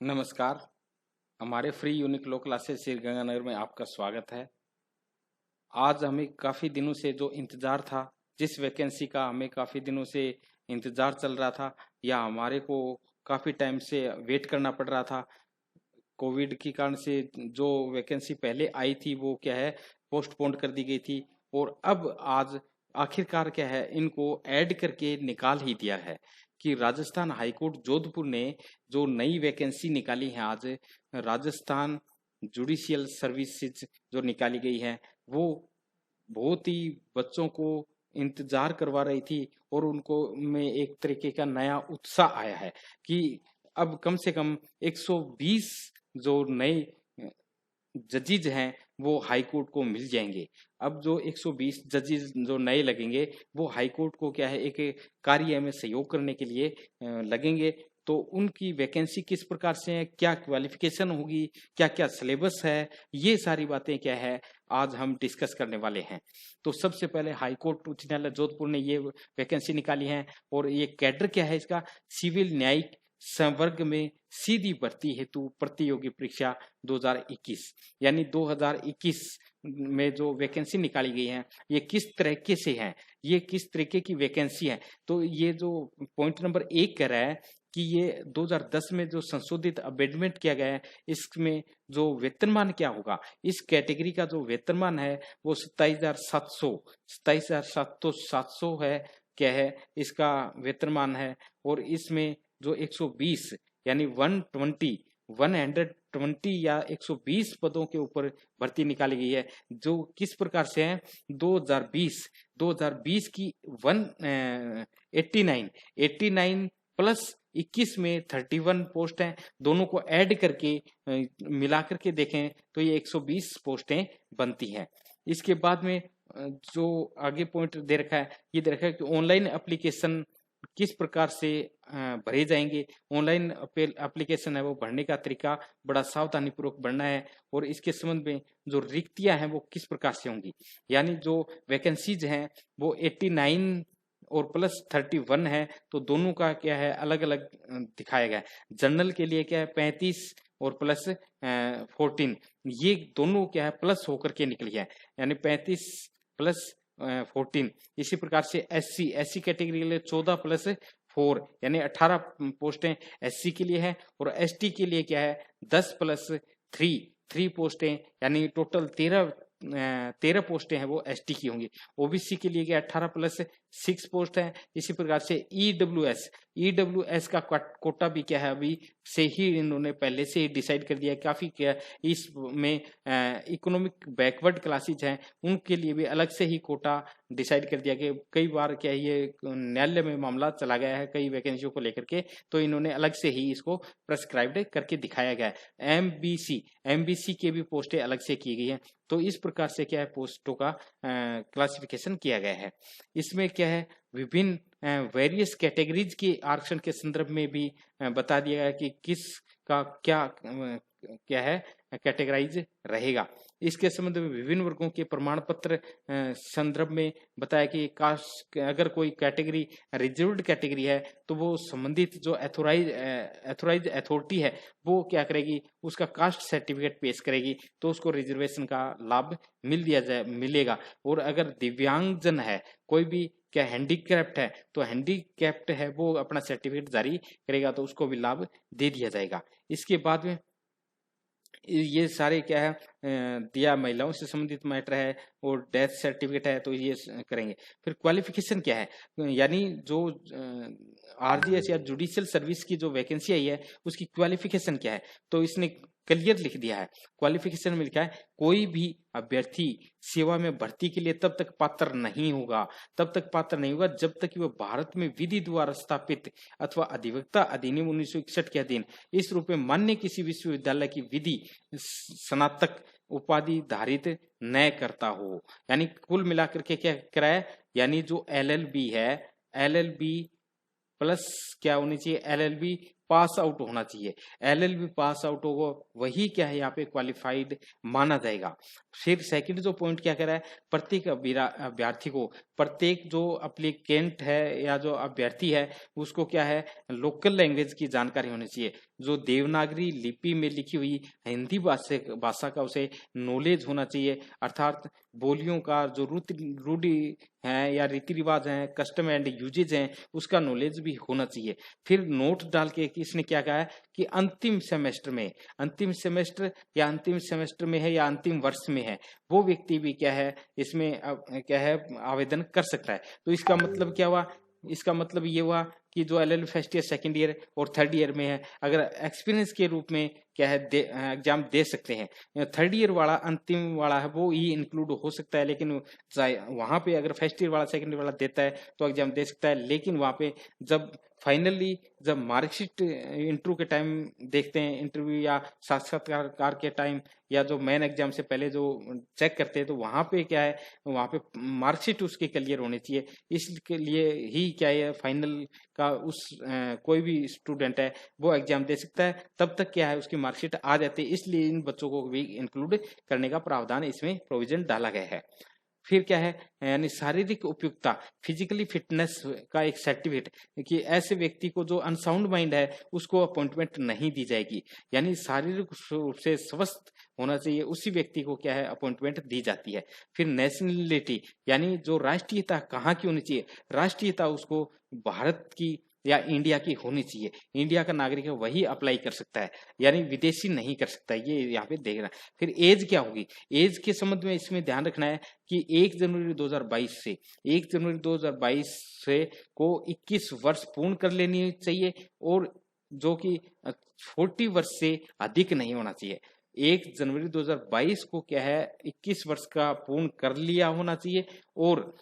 नमस्कार। हमारे free unique law classes Shri Ganganagar में आपका स्वागत है। आज हमें काफ़ी दिनों से जो इंतज़ार था, जिस वैकेंसी का हमें काफ़ी दिनों से इंतज़ार चल रहा था या हमारे को काफ़ी टाइम से वेट करना पड़ रहा था, कोविड के कारण से जो वैकेंसी पहले आई थी वो क्या है पोस्टपोन्ड कर दी गई थी और अब आज आखिरकार क्या है इनको ऐड करके निकाल ही दिया है कि राजस्थान हाईकोर्ट जोधपुर ने जो नई वैकेंसी निकाली है आज राजस्थान जुडिशियल सर्विसेज जो निकाली गई है वो बहुत ही बच्चों को इंतजार करवा रही थी और उनको में एक तरीके का नया उत्साह आया है कि अब कम से कम 120 जो नए जजेज हैं वो हाई कोर्ट को मिल जाएंगे। अब जो 120 जजेज जो नए लगेंगे वो हाई कोर्ट को क्या है एक कार्य में सहयोग करने के लिए लगेंगे। तो उनकी वैकेंसी किस प्रकार से है, क्या क्वालिफिकेशन होगी, क्या क्या सिलेबस है, ये सारी बातें क्या है आज हम डिस्कस करने वाले हैं। तो सबसे पहले हाई कोर्ट उच्च न्यायालय जोधपुर ने ये वैकेंसी निकाली है और ये कैडर क्या है इसका सिविल न्यायिक संवर्ग में सीधी भर्ती हेतु प्रतियोगी परीक्षा 2021 यानी 2021 में जो वैकेंसी निकाली गई है ये किस तरीके से है, ये किस तरीके की वैकेंसी है। तो ये जो पॉइंट नंबर 1 कह रहा है कि ये 2010 में जो संशोधित अमेंडमेंट किया गया है इसमें जो वेतनमान क्या होगा, इस कैटेगरी का जो वेतनमान है वो 27,700 है क्या है इसका वेतनमान है। और इसमें जो 120 यानी 120 या 120 पदों के ऊपर भर्ती निकाली गई है जो किस प्रकार से है 2020 की 89 प्लस 21 में 31 पोस्ट हैं, दोनों को ऐड करके मिला करके देखें तो ये 120 पोस्टें बनती हैं। इसके बाद में जो आगे पॉइंट दे रखा है ये दे रखा है कि ऑनलाइन एप्लीकेशन किस प्रकार से भरे जाएंगे। ऑनलाइन एप्लीकेशन है वो भरने का तरीका बड़ा सावधानी पूर्वक भरना है और इसके संबंध में जो रिक्तियां हैं वो किस प्रकार से होंगी, यानी जो वैकेंसीज हैं वो 89 और प्लस 31 है तो दोनों का क्या है अलग अलग दिखाया गया है। जनरल के लिए क्या है 35 और प्लस 14 ये दोनों क्या है प्लस होकर के निकली है यानी 35 प्लस 14। इसी प्रकार से एससी कैटेगरी के लिए 14 प्लस 4 यानी 18 पोस्टें एससी के लिए है और एसटी के लिए क्या है 10 प्लस 3 पोस्टें यानी टोटल 13 पोस्टें हैं वो एसटी की होंगी। ओबीसी के लिए क्या 18 प्लस 6 पोस्ट है। इसी प्रकार से ईडब्ल्यूएस का कोटा भी क्या है अभी से ही इन्होंने पहले से ही डिसाइड कर दिया है। काफी क्या इसमें इकोनॉमिक बैकवर्ड क्लासेज हैं उनके लिए भी अलग से ही कोटा डिसाइड कर दिया कि कई बार क्या ये न्यायालय में मामला चला गया है कई वैकेंसियों को लेकर के, तो इन्होंने अलग से ही इसको प्रेस्क्राइब्ड करके दिखाया गया है। एमबीसी के भी पोस्टें अलग से की गई हैं। तो इस प्रकार से क्या है पोस्टों का क्लासिफिकेशन किया गया है। इसमें क्या है विभिन्न वेरियस कैटेगरीज के आरक्षण के संदर्भ में भी बता दिया गया कि किस का क्या है कैटेगराइज रहेगा। इसके संबंध में विभिन्न वर्गों के प्रमाण पत्र संदर्भ में बताया कि कास्ट अगर कोई कैटेगरी रिजर्व्ड कैटेगरी है तो वो संबंधित जो एथोराइज अथॉरिटी है वो क्या करेगी उसका कास्ट सर्टिफिकेट पेश करेगी तो उसको रिजर्वेशन का लाभ मिलेगा। और अगर दिव्यांगजन है कोई भी क्या हैंडीक्राफ्ट है तो हैंडीक्राफ्ट है वो अपना सर्टिफिकेट जारी करेगा तो उसको भी लाभ दे दिया जाएगा। इसके बाद में ये सारे क्या है दिया महिलाओं से संबंधित मैटर है और डेथ सर्टिफिकेट है तो ये करेंगे। फिर क्वालिफिकेशन क्या है यानी जो आरजीएस या जुडिशियल सर्विस की जो वैकेंसी आई है उसकी क्वालिफिकेशन क्या है तो इसने क्लियर लिख दिया है। क्वालिफिकेशन में लिखा है कोई भी अभ्यर्थी सेवा में भर्ती के लिए तब तक पात्र नहीं होगा जब तक कि वह भारत में विधि द्वारा स्थापित अथवा अधिवक्ता अधिनियम 1961 के अधीन इस रूप में मान्य किसी विश्वविद्यालय की विधि स्नातक उपाधि धारित न करता हो। यानी कुल मिलाकर के क्या कराया यानी जो एलएलबी है एलएलबी प्लस क्या होनी चाहिए एलएलबी पास आउट होना चाहिए। एलएलबी पास आउट होगा वही क्या है यहाँ पे क्वालिफाइड माना जाएगा। फिर सेकंड जो पॉइंट क्या कह रहा है, प्रत्येक अभ्यर्थी को, प्रत्येक जो एप्लीकेंट है या जो अभ्यर्थी है उसको क्या है लोकल लैंग्वेज की जानकारी होनी चाहिए। जो देवनागरी लिपि में लिखी हुई हिंदी भाषा का उसे नॉलेज होना चाहिए, अर्थात बोलियों का जो रूढ़ी है या रीति रिवाज है, कस्टम एंड यूजेज हैं, उसका नॉलेज भी होना चाहिए। फिर नोट डाल के इसने क्या कहा है कि अंतिम सेमेस्टर या अंतिम सेमेस्टर में है या अंतिम वर्ष में है, वो व्यक्ति भी क्या है इसमें क्या है आवेदन कर सकता है। तो इसका मतलब क्या हुआ, इसका मतलब ये हुआ कि जो LLB first year, second year और थर्ड ईयर में है, अगर एक्सपीरियंस के रूप में क्या है एग्जाम दे सकते हैं। थर्ड ईयर वाला अंतिम वाला है वो ही इंक्लूड हो सकता है, लेकिन वहां पे अगर फर्स्ट ईयर वाला सेकंड ईयर वाला देता है तो एग्जाम दे सकता है, लेकिन वहां पे जब फाइनली जब मार्कशीट इंटरव्यू के टाइम देखते हैं, इंटरव्यू या साक्षात्कार के टाइम या जो मेन एग्जाम से पहले जो चेक करते हैं, तो वहां पे क्या है वहां पे मार्कशीट उसकी क्लियर होनी चाहिए। इसके लिए ही क्या है फाइनल का उस कोई भी स्टूडेंट है वो एग्जाम दे सकता है, तब तक क्या है उसकी मार्कशीट आ जाती है। इसलिए इन बच्चों को भी इंक्लूड करने का प्रावधान इसमें प्रोविजन डाला गया है। फिर क्या है यानी शारीरिक उपयुक्ता, फिजिकली फिटनेस का एक सर्टिफिकेट, कि ऐसे व्यक्ति को जो अनसाउंड माइंड है उसको अपॉइंटमेंट नहीं दी जाएगी, यानी शारीरिक रूप से स्वस्थ होना चाहिए उसी व्यक्ति को क्या है अपॉइंटमेंट दी जाती है। फिर नेशनलिटी, यानी जो राष्ट्रीयता कहाँ की होनी चाहिए, राष्ट्रीयता उसको भारत की या इंडिया की होनी चाहिए। इंडिया का नागरिक है वही अप्लाई कर सकता है, यानी विदेशी नहीं कर सकता, ये यहाँ पे देखना। फिर एज क्या होगी, एज के संबंध में इसमें ध्यान रखना है कि 1 जनवरी 2022 से 1 जनवरी 2022 से को 21 वर्ष पूर्ण कर लेनी चाहिए, और जो कि 40 वर्ष से अधिक नहीं होना चाहिए। 1 जनवरी 2022 को क्या है 21 वर्ष का पूर्ण कर लिया होना चाहिए, और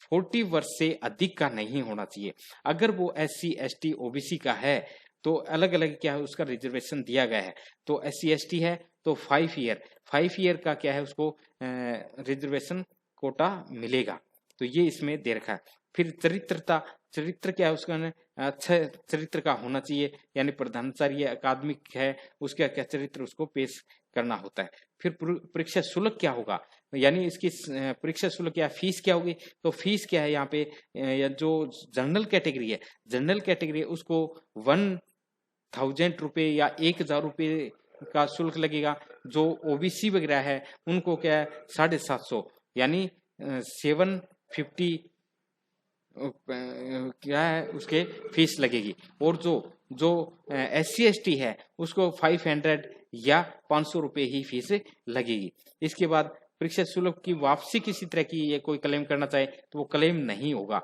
40 वर्ष से अधिक का नहीं होना चाहिए। अगर वो SC ST OBC का है तो अलग अलग क्या है उसका रिजर्वेशन दिया गया है। तो SC ST है तो 5 ईयर का क्या है उसको रिजर्वेशन कोटा मिलेगा, तो ये इसमें दे रखा है। फिर चरित्र क्या है उसका अच्छा चरित्र का होना चाहिए, यानी प्रधानाचार्य अकादमिक है उसका क्या चरित्र उसको पेश करना होता है। फिर परीक्षा शुल्क क्या होगा, यानी इसकी परीक्षा शुल्क या फीस क्या होगी, तो फीस क्या है यहाँ पे जो जनरल कैटेगरी है उसको 1000 रुपये या 1000 रुपये का शुल्क लगेगा। जो OBC वगैरह है उनको क्या है 750, यानी 750 क्या है उसके फीस लगेगी। और जो SC ST है उसको 500 या 500 रुपये ही फीस लगेगी। इसके बाद परीक्षा शुल्क की वापसी किसी तरह की ये कोई क्लेम करना चाहे तो वो क्लेम नहीं होगा।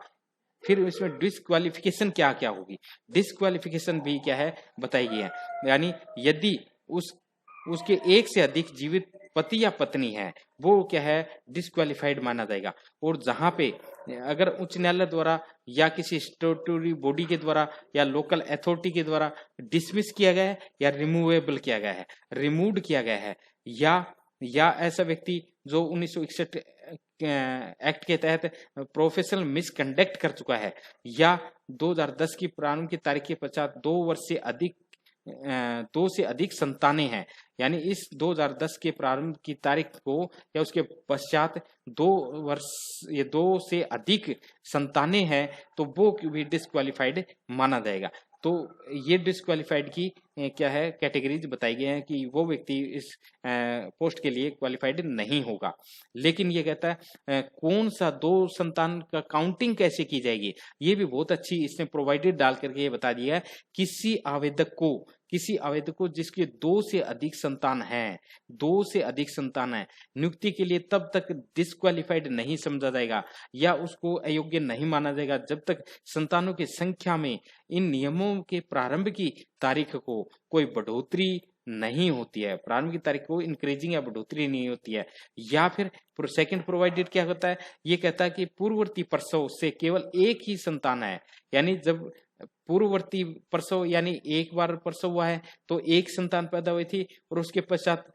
फिर इसमें डिस्क्वालिफिकेशन क्या क्या होगी, डिस्क्वालिफिकेशन भी क्या है बताई गई है, यानी यदि उसके एक से अधिक जीवित पति या पत्नी है वो क्या है डिस्क्वालिफाइड माना जाएगा। और जहां पे अगर उच्च न्यायालय द्वारा या किसी स्टैट्यूटरी बॉडी के द्वारा या लोकल अथॉरिटी के द्वारा डिसमिस किया गया है या रिमूवेबल किया गया है, रिमूव्ड किया गया है, या ऐसा व्यक्ति जो 1961 एक्ट के तहत प्रोफेशनल मिसकंडक्ट कर चुका है, या 2010 की प्रारंभ की तारीख के पश्चात 2 से अधिक संतानें हैं, यानी इस 2010 के प्रारंभ की तारीख को या उसके पश्चात 2 से अधिक संतानें हैं तो वो भी डिस्क्वालिफाइड माना जाएगा। तो ये डिस्क्वालिफाइड की क्या है कैटेगरीज बताई गई हैं कि वो व्यक्ति इस पोस्ट के लिए क्वालिफाइड नहीं होगा। लेकिन ये कहता है कौन सा 2 संतान का काउंटिंग कैसे की जाएगी, ये भी बहुत अच्छी इसने प्रोवाइडेड डाल करके ये बता दिया है। किसी आवेदक को जिसके 2 से अधिक संतान है, नियुक्ति के लिए तब तक डिस्क्वालिफाइड नहीं समझा जाएगा या उसको अयोग्य नहीं माना जाएगा जब तक संतानों की संख्या में इन नियमों के प्रारंभ की तारीख को कोई बढ़ोतरी नहीं होती है, प्रारंभ की तारीख को इंक्रीजिंग या बढ़ोतरी नहीं होती है। या फिर सेकंड प्रोवाइडेड क्या होता है, ये कहता है कि पूर्ववर्ती प्रसव से केवल एक ही संतान है, यानी जब पूर्ववर्ती प्रसव यानी एक बार प्रसव हुआ है तो एक संतान पैदा हुई थी, और उसके पश्चात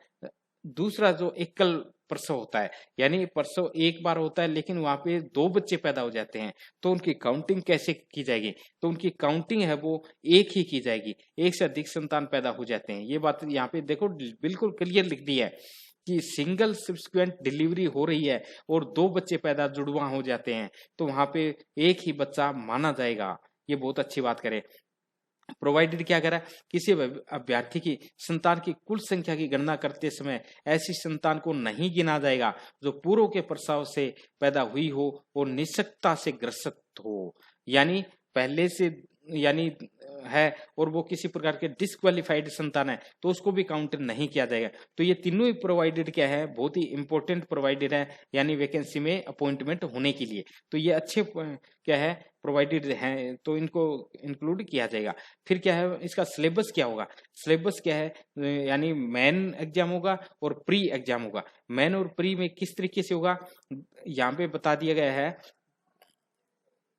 दूसरा जो एकल प्रसव होता है, यानी प्रसव एक बार होता है लेकिन वहां पे 2 बच्चे पैदा हो जाते हैं, तो उनकी काउंटिंग कैसे की जाएगी? तो उनकी काउंटिंग है वो एक ही की जाएगी, एक से अधिक संतान पैदा हो जाते हैं। ये बात यहाँ पे देखो बिल्कुल क्लियर लिख दी है कि सिंगल सब्सिक्वेंट डिलीवरी हो रही है और 2 बच्चे पैदा जुड़वा हो जाते हैं, तो वहां पे एक ही बच्चा माना जाएगा। ये बहुत अच्छी बात करे। प्रोवाइडेड क्या करा, किसी अभ्यर्थी की संतान की कुल संख्या की गणना करते समय ऐसी संतान को नहीं गिना जाएगा जो पूर्व के प्रसव से पैदा हुई हो और निःशक्तता से ग्रसित हो, यानी पहले से यानी है और वो किसी प्रकार के डिस्क्वालिफाइड संतान है तो उसको भी काउंट नहीं किया जाएगा। तो ये तीनों ही प्रोवाइडेड क्या है, बहुत ही इंपॉर्टेंट प्रोवाइडेड है, यानी वैकेंसी में अपॉइंटमेंट होने के लिए। तो ये अच्छे क्या है प्रोवाइडेड है, तो इनको इंक्लूड किया जाएगा। फिर क्या है, इसका सिलेबस क्या होगा? सिलेबस क्या है, यानी मेन एग्जाम होगा और प्री एग्जाम होगा। मेन और प्री में किस तरीके से होगा यहाँ पे बता दिया गया है।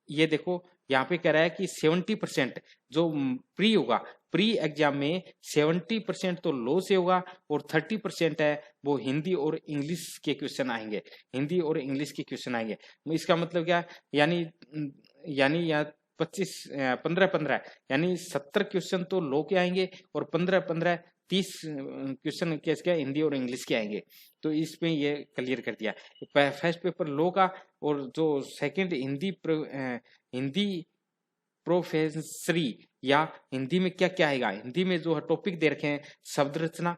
ये देखो यहाँ पे कह रहा है कि 70% जो प्री होगा, प्री एग्जाम में 70% तो लॉ से होगा और 30% है वो हिंदी और इंग्लिश के क्वेश्चन आएंगे, हिंदी और इंग्लिश के क्वेश्चन आएंगे। इसका मतलब क्या, यानी यहाँ 15-15 यानी 70 क्वेश्चन तो लॉ के आएंगे और 15-15 30 क्वेश्चन क्या हिंदी और इंग्लिश के आएंगे। तो इसमें ये क्लियर कर दिया। फर्स्ट पेपर लॉ का और जो सेकंड हिंदी प्रोफेसरी या हिंदी में क्या क्या आएगा, हिंदी में जो टॉपिक दे रखे हैं शब्द रचना,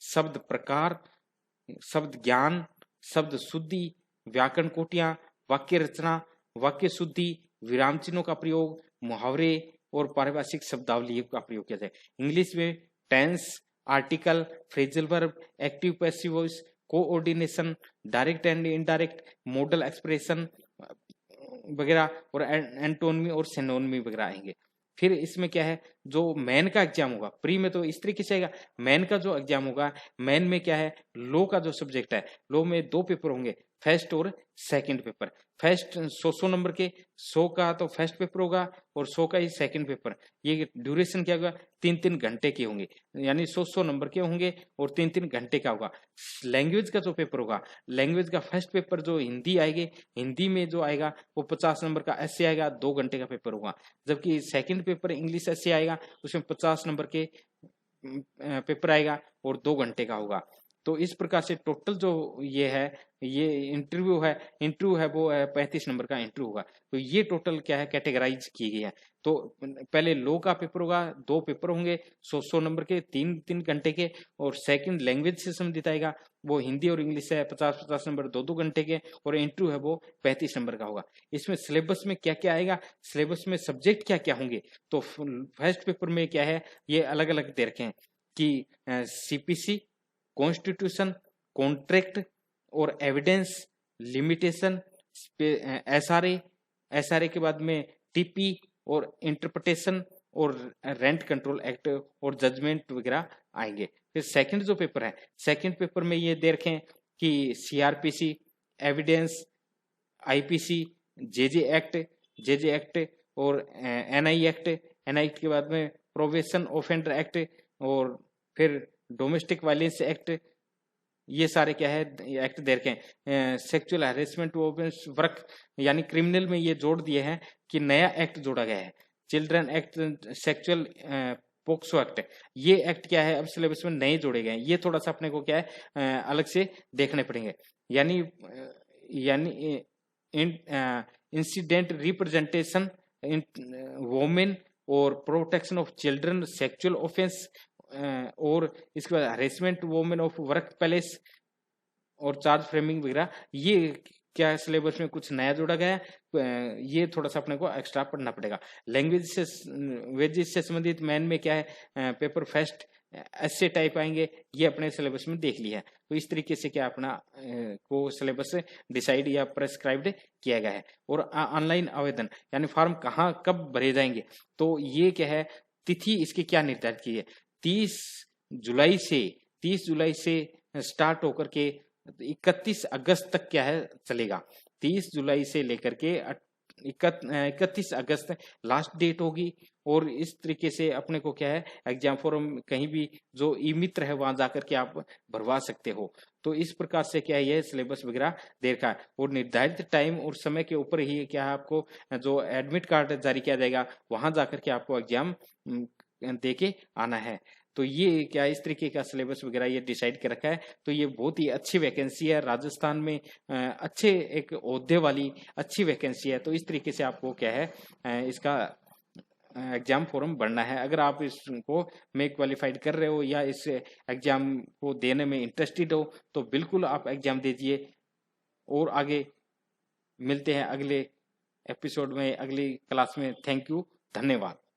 शब्द प्रकार, शब्द ज्ञान, शब्द शुद्धि, व्याकरण कोटियां, वाक्य रचना, वाक्य शुद्धि, विराम चिन्हों का प्रयोग, मुहावरे और पारिभाषिक शब्दावली का प्रयोग किया जाए। इंग्लिश में tense, article, phrasal verb, active passive voice, coordination, direct and indirect, modal expression वगैरह और एंटोनमी और सिनोनिमी वगैरह आएंगे। फिर इसमें क्या है, जो मेन का एग्जाम होगा, प्री में तो इस तरीके से आएगा, मेन का जो एग्जाम होगा, मेन में क्या है, लॉ का जो सब्जेक्ट है, लॉ में 2 पेपर होंगे, फर्स्ट और सेकंड पेपर। फर्स्ट 100 नंबर के, 100 का तो फर्स्ट पेपर होगा और 100 का ही सेकंड पेपर। ये ड्यूरेशन क्या होगा, 3-3 घंटे के होंगे, यानी 100 नंबर के होंगे और 3-3 घंटे का होगा। लैंग्वेज का जो पेपर होगा, लैंग्वेज का फर्स्ट पेपर जो हिंदी आएगी, हिंदी में जो आएगा वो 50 नंबर का ऐसे आएगा, 2 घंटे का पेपर होगा। जबकि सेकंड पेपर इंग्लिश ऐसे आएगा, उसमें 50 नंबर के पेपर आएगा और 2 घंटे का होगा। तो इस प्रकार से टोटल जो ये है, ये इंटरव्यू है वो 35 नंबर का इंटरव्यू होगा। तो ये टोटल क्या है, कैटेगराइज की गई है। तो पहले लॉ का पेपर होगा, 2 पेपर होंगे 100 नंबर के, 3-3 घंटे के, और सेकंड लैंग्वेज से संबंधित आएगा, वो हिंदी और इंग्लिश है 50-50 नंबर 2-2 घंटे के, और इंटरव्यू है वो 35 नंबर का होगा। इसमें सिलेबस में क्या क्या आएगा, सिलेबस में सब्जेक्ट क्या क्या होंगे, तो फर्स्ट पेपर में क्या है, ये अलग अलग दे रखे हैं कि सीपीसी, कॉन्स्टिट्यूशन, कॉन्ट्रैक्ट और एविडेंस, लिमिटेशन, एसआरए के बाद में टीपी और इंटरप्रिटेशन और रेंट कंट्रोल एक्ट और जजमेंट वगैरह आएंगे। फिर सेकंड जो पेपर है, सेकंड पेपर में ये दे रखे हैं कि CrPC, evidence, IPC, JJ act और एनआई एक्ट के बाद में प्रोवेशन ऑफेंडर एक्ट और फिर डोमेस्टिक वायलेंस एक्ट, ये सारे क्या है एक्ट दे रखे हैं। सेक्सुअल हैरेसमेंट वर्क, यानी क्रिमिनल में ये जोड़ दिए हैं कि नया एक्ट जोड़ा गया है, children act, sexual POCSO act, ये एक्ट क्या है अब सिलेबस में नए जोड़े गए हैं। ये थोड़ा सा अपने को क्या है अलग से देखने पड़ेंगे, यानी इंसिडेंट रिप्रेजेंटेशन इन वोमेन और protection of children, sexual offence, और इसके बाद harassment women of work place और चार्ज फ्रेमिंग वगैरह, ये क्या सिलेबस में कुछ नया जोड़ा गया है, ये थोड़ा सा अपने को एक्स्ट्रा पढ़ना पड़ेगा। लैंग्वेज से संबंधित मेन में क्या है, पेपर फर्स्ट ऐसे टाइप आएंगे, ये अपने सिलेबस में देख लिया है। तो इस तरीके से क्या अपना को सिलेबस डिसाइड या प्रेस्क्राइब्ड किया गया है। और ऑनलाइन आवेदन यानी फॉर्म कहाँ कब भरे जाएंगे, तो ये क्या है, तिथि इसकी क्या निर्धारित की है, 30 जुलाई से स्टार्ट होकर के 31 अगस्त तक क्या है चलेगा। 30 जुलाई से लेकर के 31 अगस्त लास्ट डेट होगी और इस तरीके से अपने को क्या है एग्जाम फॉर्म कहीं भी जो ई मित्र है वहां जाकर के आप भरवा सकते हो। तो इस प्रकार से क्या है ये सिलेबस वगैरह दे रखा है और निर्धारित टाइम और समय के ऊपर ही क्या है आपको जो एडमिट कार्ड जारी किया जाएगा वहां जाकर के आपको एग्जाम दे के आना है। तो ये क्या इस तरीके का सिलेबस वगैरह ये डिसाइड कर रखा है। तो ये बहुत ही अच्छी वैकेंसी है राजस्थान में, अच्छे एक ओहदे वाली अच्छी वैकेंसी है। तो इस तरीके से आपको क्या है इसका एग्जाम फॉर्म भरना है। अगर आप इसको में क्वालिफाइड कर रहे हो या इस एग्जाम को देने में इंटरेस्टेड हो तो बिल्कुल आप एग्जाम दीजिए। और आगे मिलते हैं अगले एपिसोड में, अगली क्लास में। थैंक यू, धन्यवाद।